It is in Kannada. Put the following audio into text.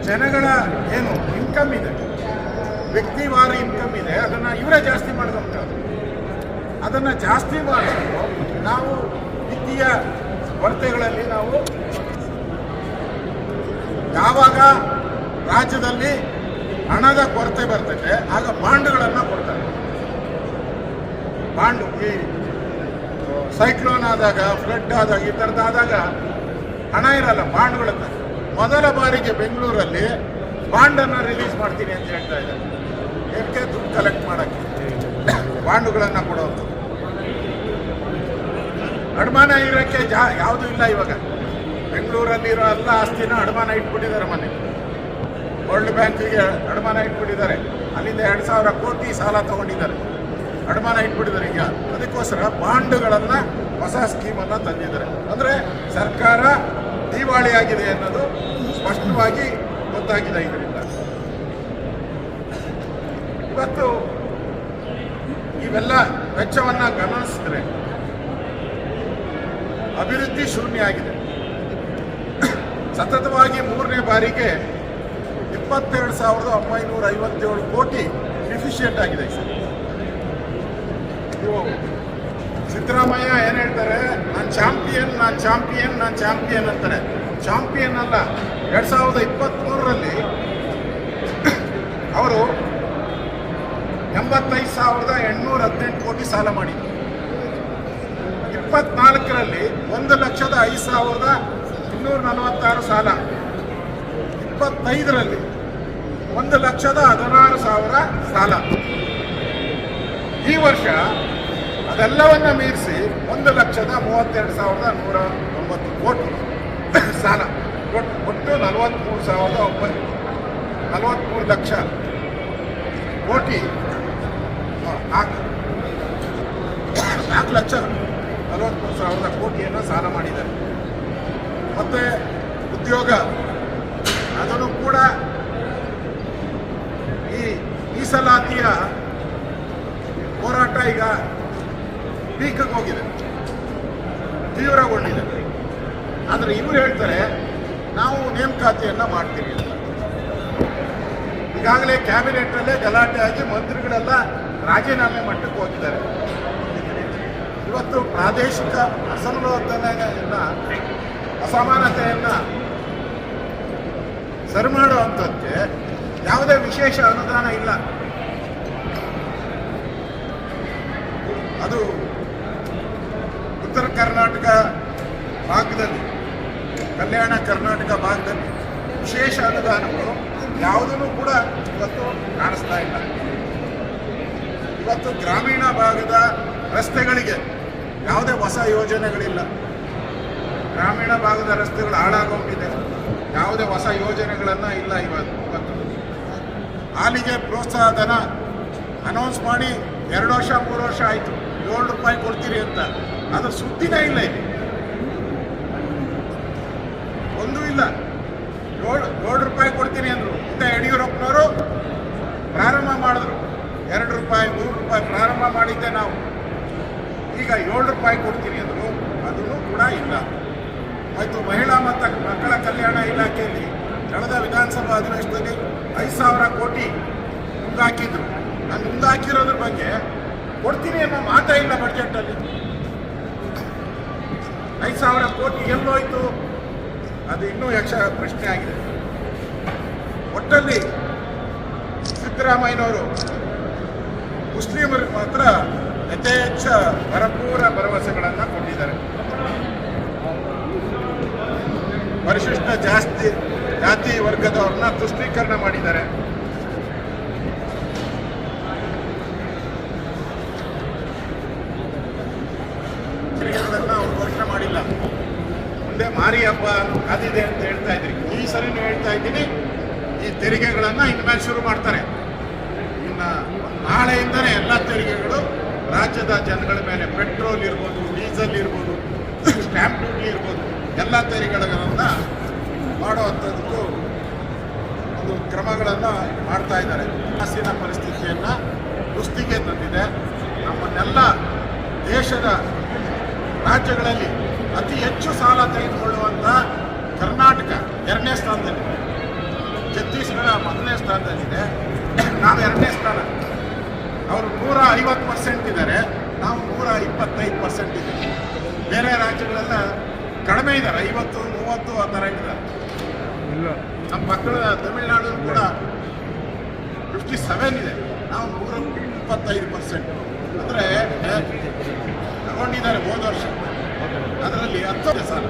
ಜನಗಳ ಏನು ಇನ್ಕಮ್ ಇದೆ, ವ್ಯಕ್ತಿವಾರ ಇನ್ಕಮ್ ಇದೆ, ಅದನ್ನು ಇವರೇ ಜಾಸ್ತಿ ಮಾಡ್ಕೊಂತಾರೆ. ಅದನ್ನು ಜಾಸ್ತಿ ಮಾಡಿಕೊಂಡು ನಾವು ವಿತ್ತೀಯ ಕೊರತೆಗಳಲ್ಲಿ ನಾವು ಯಾವಾಗ ರಾಜ್ಯದಲ್ಲಿ ಹಣದ ಕೊರತೆ ಬರ್ತೈತೆ ಆಗ ಬಾಂಡ್ಗಳನ್ನು ಕೊಡ್ತಾರೆ. ಬಾಂಡ್ ಈ ಸೈಕ್ಲೋನ್ ಆದಾಗ, ಫ್ಲಡ್ ಆದಾಗ, ಈ ಥರದ್ದಾದಾಗ ಹಣ ಇರಲ್ಲ, ಬಾಂಡ್ಗಳನ್ನ ಮೊದಲ ಬಾರಿಗೆ ಬೆಂಗಳೂರಲ್ಲಿ ಬಾಂಡನ್ನು ರಿಲೀಸ್ ಮಾಡ್ತೀನಿ ಅಂತ ಹೇಳ್ತಾ ಇದ್ದಾರೆ. ಏನಕ್ಕೆ? ದುಡ್ಡು ಕಲೆಕ್ಟ್ ಮಾಡೋಕ್ಕೆ ಬಾಂಡುಗಳನ್ನು ಕೊಡೋದು. ಅಡಮಾನ ಇರೋಕ್ಕೆ ಯಾವುದೂ ಇಲ್ಲ. ಇವಾಗ ಬೆಂಗಳೂರಲ್ಲಿರೋ ಎಲ್ಲ ಆಸ್ತಿನ ಅಡಮಾನ ಇಟ್ಬಿಟ್ಟಿದ್ದಾರೆ. ಮನೆ ವರ್ಲ್ಡ್ ಬ್ಯಾಂಕಿಗೆ ಅಡಮಾನ ಇಟ್ಬಿಟ್ಟಿದ್ದಾರೆ. ಅಲ್ಲಿಂದ 2,000 ಕೋಟಿ ಸಾಲ ತಗೊಂಡಿದ್ದಾರೆ, ಅಡಮಾನ ಇಟ್ಬಿಟ್ಟಿದ್ದಾರೆ. ಈಗ ಅದಕ್ಕೋಸ್ಕರ ಬಾಂಡ್ಗಳನ್ನು ಹೊಸ ಸ್ಕೀಮನ್ನು ತಂದಿದ್ದಾರೆ. ಅಂದರೆ ಸರ್ಕಾರ ದಿವಾಳಿಯಾಗಿದೆ ಅನ್ನೋದು ಸ್ಪಷ್ಟವಾಗಿ ಗೊತ್ತಾಗಿದೆ. ಇದರಿಂದ ಇವತ್ತು ಇವೆಲ್ಲ ವೆಚ್ಚವನ್ನು ಗಮನಿಸಿದ್ರೆ ಅಭಿವೃದ್ಧಿ ಶೂನ್ಯ ಆಗಿದೆ. ಸತತವಾಗಿ 3ನೇ ಬಾರಿಗೆ 22,957 ಕೋಟಿ ಡಿಫಿಷಿಯೆಂಟ್ ಆಗಿದೆ. ಇವು ಸಿದ್ದರಾಮಯ್ಯ ಏನು ಹೇಳ್ತಾರೆ? ನಾನು ಚಾಂಪಿಯನ್ ಅಂತಾರೆ. ಚಾಂಪಿಯನ್ ಅಲ್ಲ. 2023ರಲ್ಲಿ ಅವರು 85,818 ಕೋಟಿ ಸಾಲ ಮಾಡಿದ್ರು. 24ರಲ್ಲಿ 1,05,246 ಸಾಲ. 25ರಲ್ಲಿ 1,16,000 ಸಾಲ. ಈ ವರ್ಷ ಅದೆಲ್ಲವನ್ನ ಮೀರಿಸಿ 1,32,190 ಕೋಟಿ ಸಾಲ. ಒಟ್ಟು 43 ಲಕ್ಷ ಕೋಟಿ, 4 ಲಕ್ಷ 43,000 ಕೋಟಿಯನ್ನು ಸಾಲ ಮಾಡಿದ್ದಾರೆ. ಮತ್ತೆ ಉದ್ಯೋಗ ಅದನ್ನು ಕೂಡ ಈ ಮೀಸಲಾತಿಯ ಹೋರಾಟ ಈಗ ಪೀಕಿಗೆ ಹೋಗಿದೆ, ತೀವ್ರಗೊಂಡಿದೆ. ಆದರೆ ಇವರು ಹೇಳ್ತಾರೆ ನಾವು ನೇಮಕಾತಿಯನ್ನು ಮಾಡ್ತೀವಿ ಅಂತ. ಈಗಾಗಲೇ ಕ್ಯಾಬಿನೆಟ್ನಲ್ಲೇ ಗಲಾಟೆ ಆಗಿ ಮಂತ್ರಿಗಳೆಲ್ಲ ರಾಜೀನಾಮೆ ಮಟ್ಟಕ್ಕೆ ಹೋಗಿದ್ದಾರೆ. ಇವತ್ತು ಪ್ರಾದೇಶಿಕ ಅಸಮಾನತೆಯನ್ನು ಸರಿ ಮಾಡುವಂಥದ್ದಕ್ಕೆ ಯಾವುದೇ ವಿಶೇಷ ಅನುದಾನ ಇಲ್ಲ. ಅದು ಉತ್ತರ ಕರ್ನಾಟಕ ಭಾಗದಲ್ಲಿ, ಕಲ್ಯಾಣ ಕರ್ನಾಟಕ ಭಾಗದಲ್ಲಿ ವಿಶೇಷ ಅನುದಾನಗಳು ಯಾವುದನ್ನು ಕೂಡ ಇವತ್ತು ಕಾಣಿಸ್ತಾ ಇಲ್ಲ. ಇವತ್ತು ಗ್ರಾಮೀಣ ಭಾಗದ ರಸ್ತೆಗಳಿಗೆ ಯಾವುದೇ ಹೊಸ ಯೋಜನೆಗಳಿಲ್ಲ. ಗ್ರಾಮೀಣ ಭಾಗದ ರಸ್ತೆಗಳು ಹಾಳಾಗೋಗಿದೆ. ಯಾವುದೇ ಹೊಸ ಯೋಜನೆಗಳನ್ನು ಇಲ್ಲ. ಇವತ್ತು ಹಾಲಿಗೆ ಪ್ರೋತ್ಸಾಹ ಧನ ಅನೌನ್ಸ್ ಮಾಡಿ 2 ವರ್ಷ 3 ವರ್ಷ ಆಯಿತು. 7 ರೂಪಾಯಿ ಕೊಡ್ತೀರಿ ಅಂತ, ಅದ್ರ ಸುದ್ದಿನೇ ಇಲ್ಲ. ಇಲ್ಲಿ ಒಂದೂ ಇಲ್ಲ. 7 ರೂಪಾಯಿ ಕೊಡ್ತೀನಿ ಅಂದರು. ಇಂಥ ಯಡಿಯೂರಪ್ಪನವರು ಪ್ರಾರಂಭ ಮಾಡಿದ್ರು. 2 ರೂಪಾಯಿ 3 ರೂಪಾಯಿ ಪ್ರಾರಂಭ ಮಾಡಿದ್ದೆ ನಾವು. ಈಗ 7 ರೂಪಾಯಿ ಕೊಡ್ತೀನಿ ಅಂದರು, ಅದೂ ಕೂಡ ಇಲ್ಲ. ಆಯಿತು. ಮಹಿಳಾ ಮತ್ತು ಮಕ್ಕಳ ಕಲ್ಯಾಣ ಇಲಾಖೆಯಲ್ಲಿ ಕಳೆದ ವಿಧಾನಸಭಾ ಅಧಿವೇಶನದಲ್ಲಿ 5,000 ಕೋಟಿ ಮುಂದಾಕಿದ್ರು. ನಾನು ಮುಂದಾಕಿರೋದ್ರ ಬಗ್ಗೆ ಕೊಡ್ತೀನಿ ಅನ್ನೋ ಮಾತೇ ಇಲ್ಲ ಬಡ್ಜೆಟಲ್ಲಿ. 5,000 ಕೋಟಿ ಎಲ್ಲೋಯ್ತು? ಅದು ಇನ್ನೂ ಯಕ್ಷ ಪ್ರಶ್ನೆ ಆಗಿದೆ. ಒಟ್ಟಲ್ಲಿ ಸಿದ್ದರಾಮಯ್ಯನವರು ಮುಸ್ಲಿಮರಿಗೆ ಮಾತ್ರ ಯಥೇಚ್ಛ ಭರಪೂರ ಭರವಸೆಗಳನ್ನು ಕೊಟ್ಟಿದ್ದಾರೆ. ಪರಿಶಿಷ್ಟ ಜಾತಿ ವರ್ಗದವ್ರನ್ನ ತುಷ್ಟೀಕರಣ ಮಾಡಿದ್ದಾರೆ. ಅವರು ಘೋಷಣೆ ಮಾಡಿಲ್ಲ. ಮುಂದೆ ಮಾರಿ ಹಬ್ಬ ಅದಿದೆ ಅಂತ ಹೇಳ್ತಾ ಇದ್ರಿ. ಈ ಸರಿನೂ ಹೇಳ್ತಾ ಇದ್ದೀನಿ, ಈ ತೆರಿಗೆಗಳನ್ನು ಇನ್ಮೇಲೆ ಶುರು ಮಾಡ್ತಾರೆ. ಇನ್ನು ನಾಳೆಯಿಂದನೇ ಎಲ್ಲ ತೆರಿಗೆಗಳು ರಾಜ್ಯದ ಜನಗಳ ಮೇಲೆ, ಪೆಟ್ರೋಲ್ ಇರ್ಬೋದು, ಡೀಸೆಲ್ ಇರ್ಬೋದು, ಸ್ಟ್ಯಾಂಪ್ ಡ್ಯೂಟಿ ಇರ್ಬೋದು, ಎಲ್ಲ ತೆರಿಗೆಗಳನ್ನು ಮಾಡುವಂಥದ್ದಕ್ಕೂ ಒಂದು ಕ್ರಮಗಳನ್ನು ಮಾಡ್ತಾ ಇದ್ದಾರೆ. ಹಣಕಾಸಿನ ಪರಿಸ್ಥಿತಿಯನ್ನು ಕುಸ್ತಿಗೆ ತಂದಿದೆ. ನಮ್ಮನ್ನೆಲ್ಲ ದೇಶದ ರಾಜ್ಯಗಳಲ್ಲಿ ಅತಿ ಹೆಚ್ಚು ಸಾಲ ತೆಗೆದುಕೊಳ್ಳುವಂಥ ಕರ್ನಾಟಕ 2ನೇ ಸ್ಥಾನದಲ್ಲಿ. ರಾಜ್ಯ ಮೊದಲನೇ ಸ್ಥಾನದಲ್ಲಿದೆ, ನಾವು 2ನೇ ಸ್ಥಾನ. ಅವರು 150% ಇದ್ದಾರೆ, ನಾವು 125% ಇದ್ದೀವಿ. ಬೇರೆ ರಾಜ್ಯಗಳೆಲ್ಲ ಕಡಿಮೆ ಇದ್ದಾರೆ, 50-30 ಆ ಥರ ಇದ್ದಾರೆ. ನಮ್ಮ ಮಕ್ಕಳ ತಮಿಳುನಾಡು ಕೂಡ 57 ಇದೆ, ನಾವು 125%. ಅಂದರೆ ತಗೊಂಡಿದ್ದಾರೆ ಹೋದ ವರ್ಷ, ಅದರಲ್ಲಿ 10 ಸಾಲ